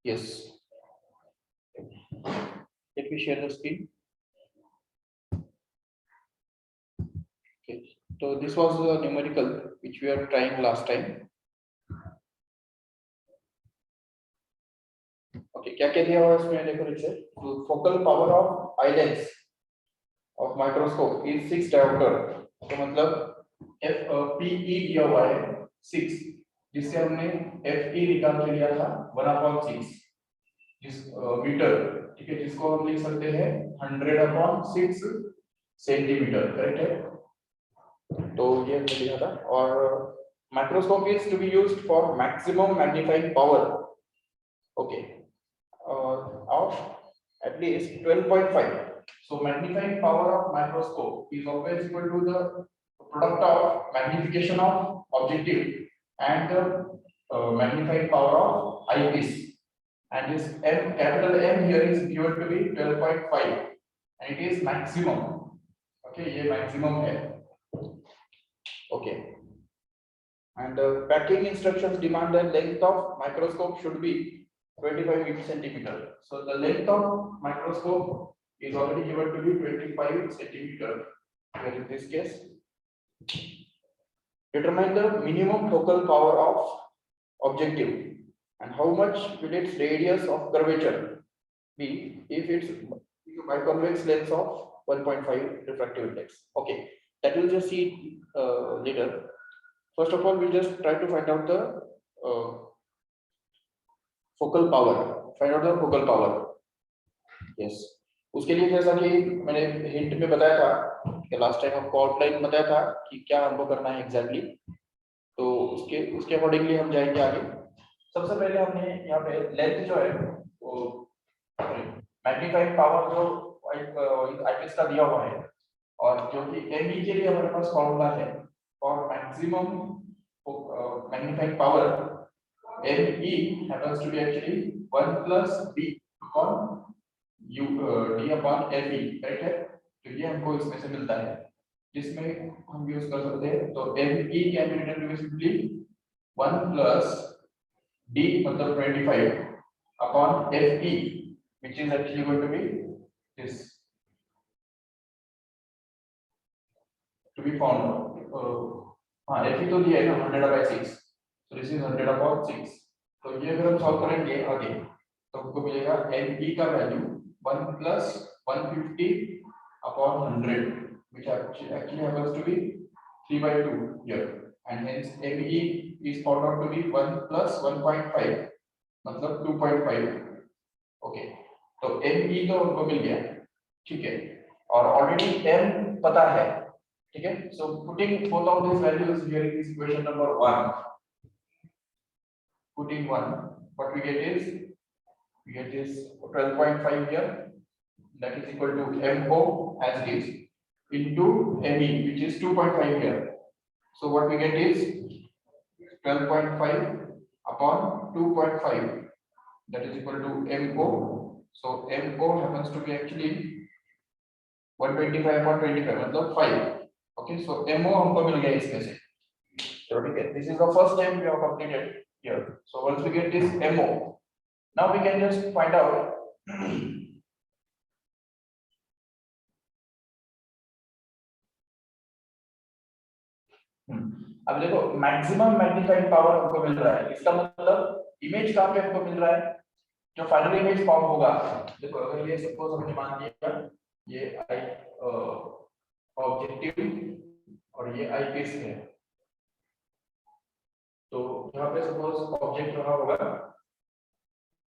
Yes. Let me share the screen. Okay. So this was the numerical which we are trying last time. Okay. क्या क्या दिया हुआ है इसमें देखो नीचे. Focal power of eye lens of microscope is 6 diopter. तो मतलब PE दिया हुआ है 6, जिससे हमने FE निकाल के लिया था 1/6 जिस मीटर, ठीक है, जिसको हम लिख सकते हैं 100/6 सेंटीमीटर, करेक्ट है. तो ये हमने लिखा था. और microscope is to be used for maximum magnifying power, okay, of at least 12.5. So magnifying power of microscope is always equal to the product of magnification of objective and the magnifying power of eyepiece. And this M, capital M here is given to be 12.5 and it is maximum. Okay, ये maximum है. Okay. And packing instructions demand the length of microscope should be 25 centimeter. So the length of microscope is already given to be 25 centimeter. Here in this case, determine the minimum focal power of objective and how much will its radius of curvature be if it's biconvex lens of 1.5 refractive index. Okay, that we'll just see later. First of all, we'll just try to find out the focal power. Find out the focal power. Yes. उसके लिए जैसा कि मैंने hint में बताया था कि last time हमको आउटलाइन बताया था कि क्या हमको करना है एग्जैक्टली, तो उसके अकॉर्डिंगली हम जाएंगे आगे. सबसे पहले हमने यहाँ पे लेंथ जो है वो मैग्नीफाइंग पावर जो आईपीएस का दिया हुआ है और जो कि एमई के लिए हमारे पास फॉर्मूला है for maximum magnifying power. ME happens to be actually 1 plus D upon D upon ME, right है. तो ये हमको इसमें से मिलता है जिसमें हम यूज कर सकते हैं. तो ME can be written to be simply 1 plus D मतलब 25 upon FE which is actually going to be this to be found. हाँ FE तो दिया है ना 100/6. So this is 100/6. तो ये अगर हम सॉल्व करेंगे आगे तो हमको मिलेगा ME का value 1 plus 150/100 which actually happens to be 3/2 here, and hence ME is found out to be 1 plus 1.5 मतलब 2.5. ओके, तो ME तो हमको मिल गया, ठीक है, और ऑलरेडी M पता है, ठीक है. So putting both of this values here in this equation number 1, putting 1, what we get is 12.5 here, that is equal to MO as it is into ME which is 2.5 here. So what we get is 12.5 upon 2.5, that is equal to MO. So MO happens to be actually 125/25 मतलब 5. Okay, so MO हमको मिल गया इसमें से. So this is the first time we have completed here. So once we get this MO, now we can just find out अब देखो maximum magnifying power हमको मिल रहा है. इसका मतलब इमेज कहां पे हमको मिल रहा है, जो फाइनल इमेज फॉर्म होगा. देखो अगर ये सपोज हमने मान लिया ये आई ऑब्जेक्टिव और ये आई पीस है, तो यहाँ पे सपोज ऑब्जेक्ट रहा होगा,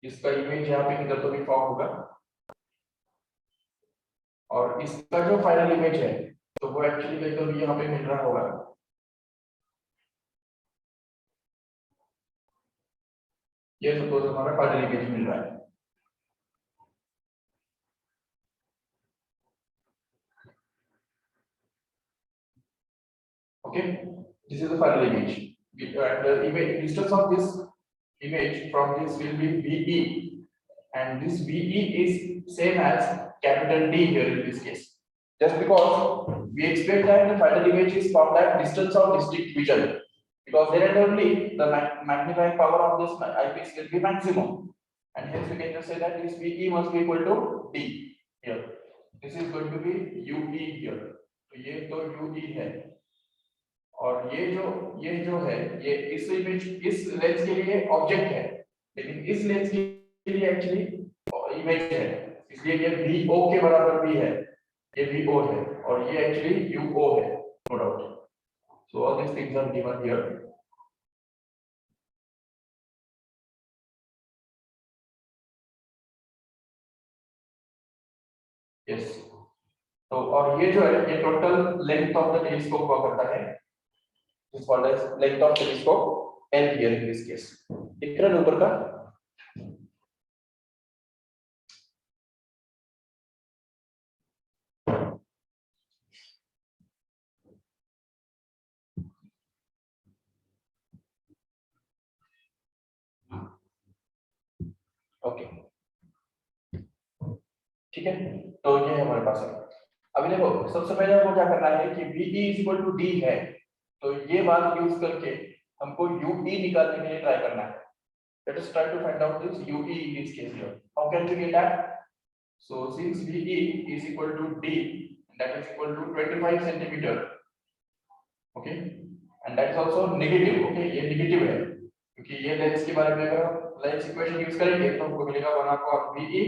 इसका इमेज यहाँ पे किधर तो भी फॉर्म होगा, और इसका जो फाइनल इमेज है तो वो एक्चुअली कहीं तो भी यहाँ पे मिल रहा होगा. ये सपोज हमारा फाइनल इमेज मिल रहा है. Okay, this is the final image, and the image distance of this image from this will be VE, and this VE is same as capital D here in this case, just because we expect that the final image is from that distance of distinct vision, because then and only the magnifying power of this eyepiece will be maximum. and hence we can just say that this VE must be equal to D here. This is going to be UE here. तो ये तो UE है और ये जो है ये इस इमेज इस लेंस के लिए ऑब्जेक्ट है, लेकिन इस लेंस के लिए एक्चुअली इमेज है, इसलिए ये VO के बराबर भी है, ये VO है और ये एक्चुअली UO है, no doubt. So all these things are given here. Yes. तो और ये जो है ये total length of the telescope हुआ करता है, is called as length of telescope L here in this case. दिख रहा है ऊपर का? ओके, ठीक है, तो ये हमारे पास है. अभी देखो सबसे पहले हमको क्या करना है कि VE is equal to D है, तो ये बात यूज करके हमको UE निकालने के लिए ट्राई करना है. Let us try to find out this UE in this case here. How can we get that? So since VE is equal to D, that is equal to 25 centimeter, okay, and that is also negative, okay, ये negative है क्योंकि ये lens के बारे में अगर lens equation use करेंगे तो हमको मिलेगा 1 upon VE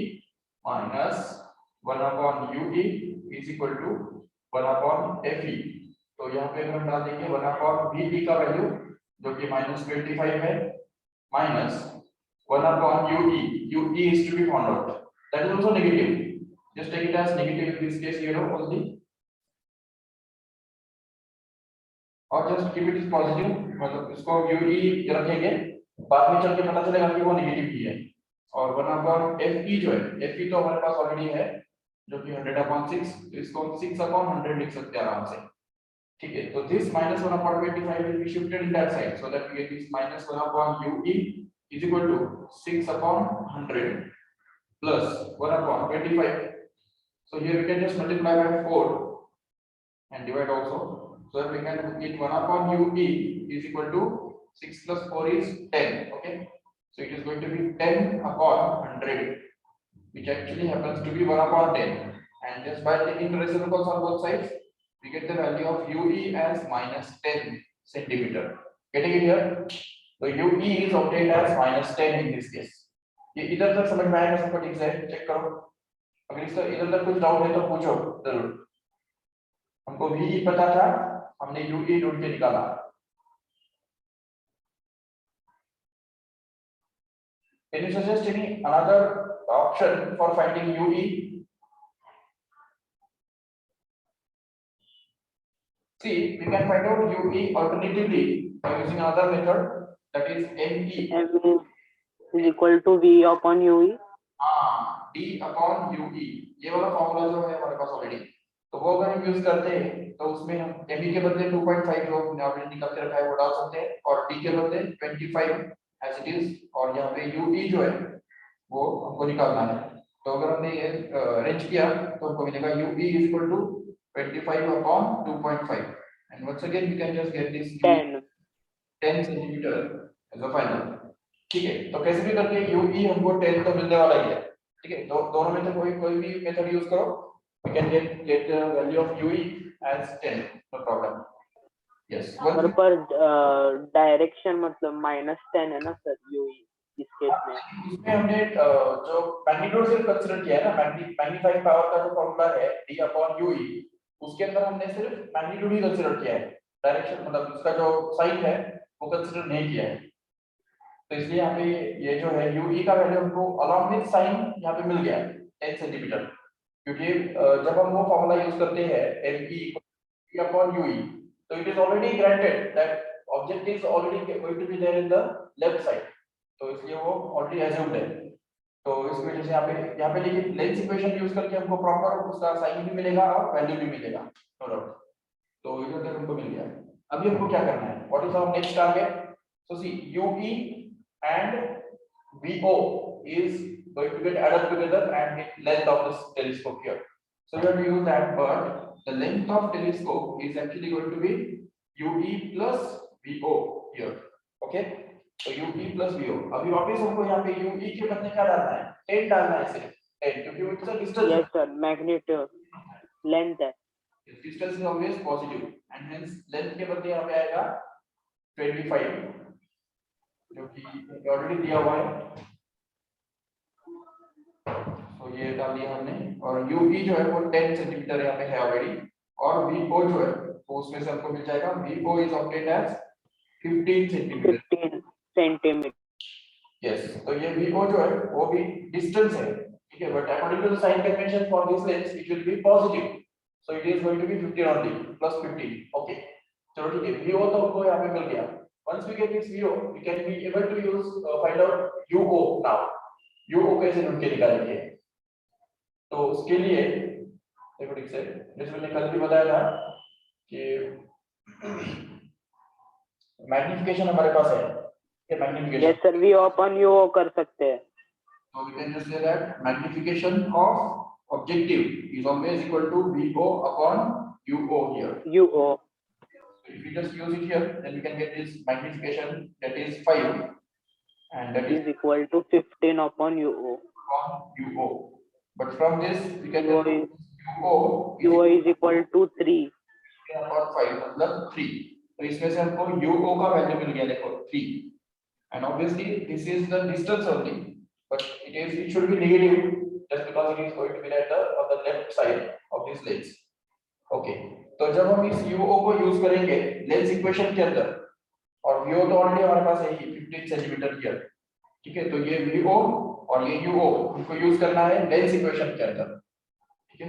minus 1 upon UE is equal to 1 upon FE. तो यहाँ पे हम डाल देंगे 1 upon VE का वैल्यू जो कि -25 है minus 1 upon UE. UE is to be found out. That is also negative. Just take it as negative in this case here only. और just keep it as positive, मतलब इसको UE रखेंगे, बाद में चल के पता चलेगा कि वो नेगेटिव ही है. और 1 upon FE जो है, FE तो हमारे पास ऑलरेडी है जो कि 100 upon 6, तो इसको हम 6 upon 100 लिख सकते हैं आराम से. ठीक है, तो this minus 1 upon 25 will be shifted in that side, so that we get this minus 1 upon UE is equal to 6 upon 100 plus 1 upon 25. So here we can just multiply by 4 and divide also, so that we can get 1 upon UE is equal to 6 plus 4 is 10. Okay, so it is going to be 10 upon 100, which actually happens to be 1 upon 10, and just by taking the reciprocals on both sides we get the value of UE as minus 10 centimeter. Getting it here? So UE is obtained as minus 10 in this case. ये इधर तक समझ में आएगा सबको? ठीक से check करो, अगर इसका इधर तक कुछ डाउट है तो पूछो जरूर. हमको VE पता था, हमने UE ढूंढ के निकाला. Can you suggest any another option for finding UE? See, we can find out UE alternatively by using another method, that is ME. ME is equal to V upon UE. हाँ, D upon UE, ये वाला formula जो है हमारे पास already, तो वो अगर हम यूज करते हैं तो उसमें हम ME के बदले 2.5 जो हमने ऑलरेडी निकाल के रखा है वो डाल सकते हैं, और D के बदले 25 as it is, और यहाँ पे UE जो है वो हमको निकालना है. तो अगर हमने ये अरेंज किया तो हमको मिलेगा UE is equal to 25 upon 2.5, and once again we can just get this 10 centimeter as a final. ठीक है, तो कैसे भी करके UE हमको 10 तो मिलने वाला ही है. ठीक है, दोनों में से कोई भी मेथड यूज करो, we can get the value of UE as 10, no problem. Yes, पर डायरेक्शन मतलब -10 है ना सर UE इस केस में. इसमें हमने जो मैग्नीट्यूड सिर्फ कंसीडर किया है ना, मैग्नीफाइंग पावर का जो फॉर्मूला है D upon UE, उसके अंदर हमने सिर्फ मैग्नीट्यूड ही कंसीडर किया है, डायरेक्शन मतलब उसका जो साइन है वो कंसीडर नहीं किया है. तो इसलिए यहाँ पे ये जो है UE का वैल्यू हमको अलॉन्ग विद साइन यहाँ पे मिल गया 10 सेंटीमीटर, क्योंकि जब हम वो फॉर्मूला यूज करते हैं ME upon UE, तो it is already granted that object is already going to be there in the left side, तो इसलिए वो ऑलरेडी अज्यूम्ड है. तो इस वजह से यहाँ पे लेकिन लेंस इक्वेशन यूज करके हमको प्रॉपर उसका साइन भी मिलेगा और वैल्यू भी मिलेगा, नो डाउट. तो इधर तक हमको मिल गया. अभी हमको क्या करना है, what is our next target? So see UE and VO is going to get added together and get length of this telescope here. So we have to use that, but the length of telescope is actually going to be UE plus VO here. Okay, तो UE plus VO। अभी वापस हमको यहाँ पे UE के बदले क्या डालना है, 10 डालना है सिर्फ 10, क्योंकि it's a distance. Yes sir, magnitude length है, distance is always positive and hence length के बदले यहाँ पे आएगा 25, जो कि ऑलरेडी दिया हुआ है। तो ये डाल दिया हमने, और UE जो है वो 10 सेंटीमीटर यहाँ पे है ऑलरेडी, और VO जो है तो उसमें से हमको मिल जाएगा VO is obtained as 15 centimetre. 15 centimetre. Yes, तो ये VO जो है वो भी डिस्टेंस है, ठीक है, but according to the sign convention for this lens it will be positive, so it is going to be 15 only, plus 15। Okay, चलो ठीक है, VO तो हमको यहाँ पे मिल गया। once we get this VO we can be able to use find out UO now। UO कैसे ढूंढ के निकालेंगे, तो उसके लिए देखो ठीक से, जैसे मैंने कल भी बताया था कि मैग्निफिकेशन हमारे पास है, ये magnification. Yes sir, we open you कर सकते हैं। So we can just say that magnification of objective is always equal to VO upon UO here. UO So if we just use it here, then we can get this magnification, that is 5, and that is equal to 15 upon UO. upon UO. But from this we can UO get is, UO is equal to 3 upon 5 मतलब 3। तो इसमें से हमको UO का value मिल गया, देखो 3, and obviously this is the distance only, but it should be negative just because it is going to be at the on the left side of this lens। Okay, तो जब हम इस UO को use करेंगे lens equation के अंदर, और VO तो ऑलरेडी हमारे पास है ही 15 सेंटीमीटर हियर, ठीक है, तो ये VO और ये UO उनको यूज करना है लेंस इक्वेशन के अंदर, ठीक है।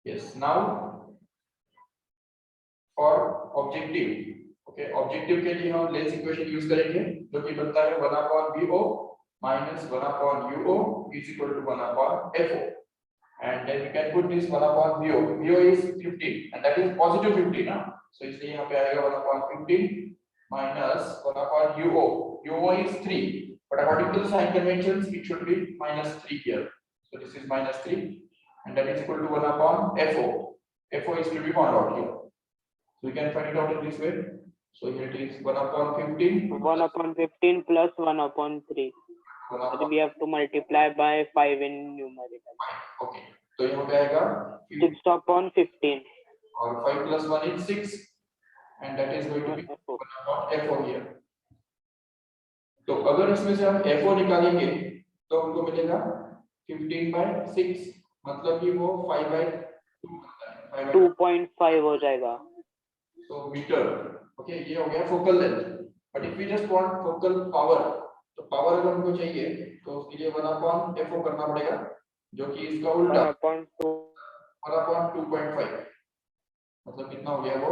Yes, now for objective, okay, objective के लिए हम लेंस इक्वेशन यूज करेंगे, जो कि बनता है 1/VO minus 1/UO is equal to 1/FO, and then we can put this 1/VO, VO is 15 and that is positive 15 ना, so इसलिए यहाँ पे आएगा 1/15 minus 1/UO, UO is 3, but according to the sign conventions it should be -3 here, so this is -3 and that is equal to 1/FO, FO is to be found out here, so we can find it out in this way, so here it is 1/15, 1/15 plus 1/3, so we have to multiply by 5 in numerical। okay, तो यहाँ पे आएगा 6/15 और 5 plus 1 is 6 and that is going to be 1/FO here। तो अगर इसमें से हम FO निकालेंगे तो हमको मिलेगा 15/6, मतलब कि वो 5/2 बनता है, 2.5 हो जाएगा, तो मीटर। ओके, ये हो गया focal length, but if we just want focal power, तो पावर अगर हमको चाहिए तो उसके लिए 1/FO करना पड़ेगा, जो कि इसका उल्टा 1/2.5, मतलब कितना हो गया वो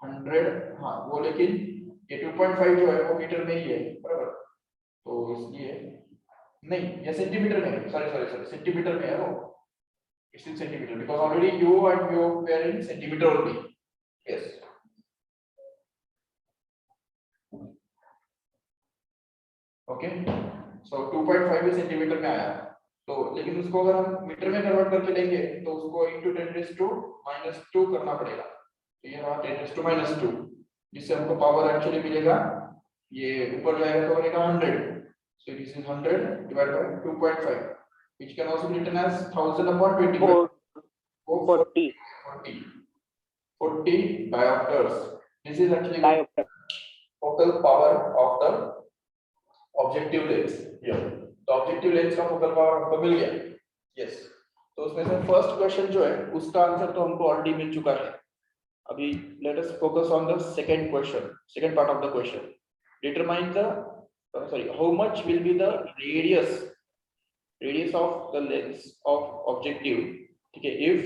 100, हाँ वो, लेकिन ये 2.5 जो है वो मीटर में ही है, बराबर, तो इसलिए नहीं, ये सेंटीमीटर में है, सॉरी सेंटीमीटर में है वो, it's in centimetre because already U and VO were in centimeter only। Yes, okay, so 2.5 centimetre में आया, तो लेकिन उसको अगर हम मीटर में कन्वर्ट करके लेंगे तो उसको into 10⁻⁻² करना पड़ेगा, तो ये रहा 10⁻², जिससे हमको पावर एक्चुअली मिलेगा, ये ऊपर जाएगा तो बनेगा 100, so this is 100 divided by 2.5 which can also be written as 1000/25, 40 diopters। This is actually diopter focal power of the objective lens here, तो ऑब्जेक्टिव लेंस का फोकल पावर हमको मिल गया। यस, तो उसमें से फर्स्ट क्वेश्चन जो है उसका आंसर तो हमको ऑलरेडी मिल चुका है। अभी let us focus on the second question, second part of the question, determine the how much will be the radius of the lens of objective, ठीक है, if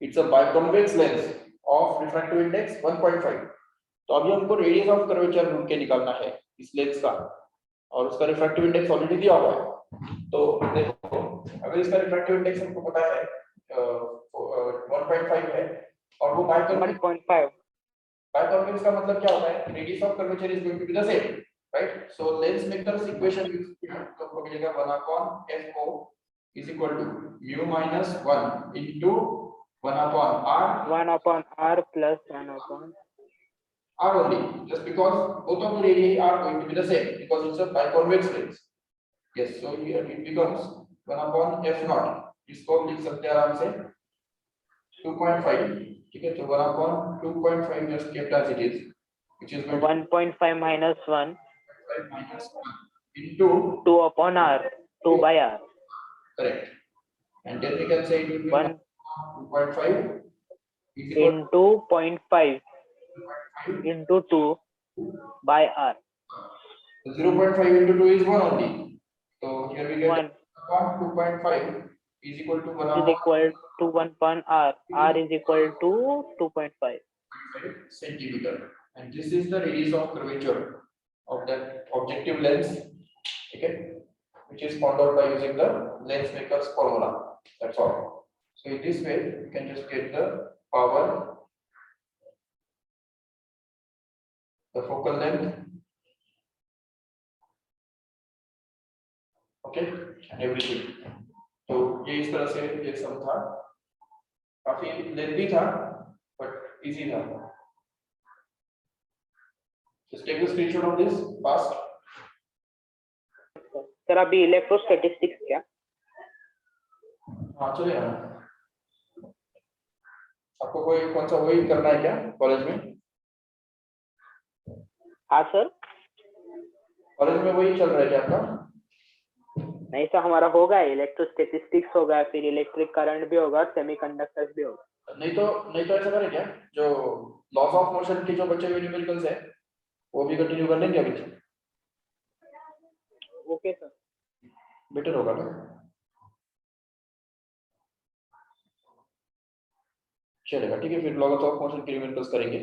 it's a biconvex lens of refractive index 1.5, तो अभी हमको radius of curvature ढूंढ के निकालना है इस लेंस का, और उसका रिफ्रैक्टिव इंडेक्स ऑलरेडी दिया हुआ है। तो देखो, अगर इसका रिफ्रैक्टिव इंडेक्स हमको पता है 1.5 है, और वो बाइकॉन्वेक्स 1.5, बाइकॉन्वेक्स का मतलब क्या होता है, radius of curvature is going to be the same, right, so lens makers equation use किया तो हमको मिलेगा 1/FO is equal to mu minus 1 into 1/r 1/r plus 1/, R only, just because both of the radii are going to be the same because it's a biconvex lens. Yes, so here it becomes 1 upon f naught. इसको हम लिख सकते हैं आराम से 2.5. ठीक है, तो 1 upon 2.5 just kept as it is, which is going to 1.5 minus 1 minus 1 into 2 upon r, 2 by r. correct, and then we can say it will be 1 2.5 is equal into 0.5 into 2 by r. to 0.5 into 2 is 1 only. So here we get 1 upon 2.5 is equal to 1 is upon equal to 1 upon r. R is equal to 2.5. centimeter, and this is the radius of curvature of that objective lens, okay, which is found out by using the lens maker's formula. That's all. So in this way you can just get the power, the focal length, okay, and everything. तो ये इस तरह से ये सब था, काफी lengthy था but easy था. Just take the screenshot of this fast. Sir अभी इलेक्ट्रोस्टैटिस्टिक्स क्या? हाँ चलेगा. आपको कोई कौन सा वही करना है क्या कॉलेज में? हाँ सर. कॉलेज में वही चल रहा है क्या आपका? नहीं सर, हमारा होगा इलेक्ट्रोस्टैटिस्टिक्स होगा, फिर इलेक्ट्रिक करंट भी होगा, सेमीकंडक्टर्स भी होगा. नहीं तो ऐसा करें क्या, जो लॉस ऑफ मोशन के जो बचे हुए न्यूमेरिकल्स है वो भी कंटिन्यू कर लेंगे अभी. ओके सर, बेटर होगा ना. चलेगा, ठीक है, फिर लॉस ऑफ मोशन के न्यूमेरिकल्स करेंगे.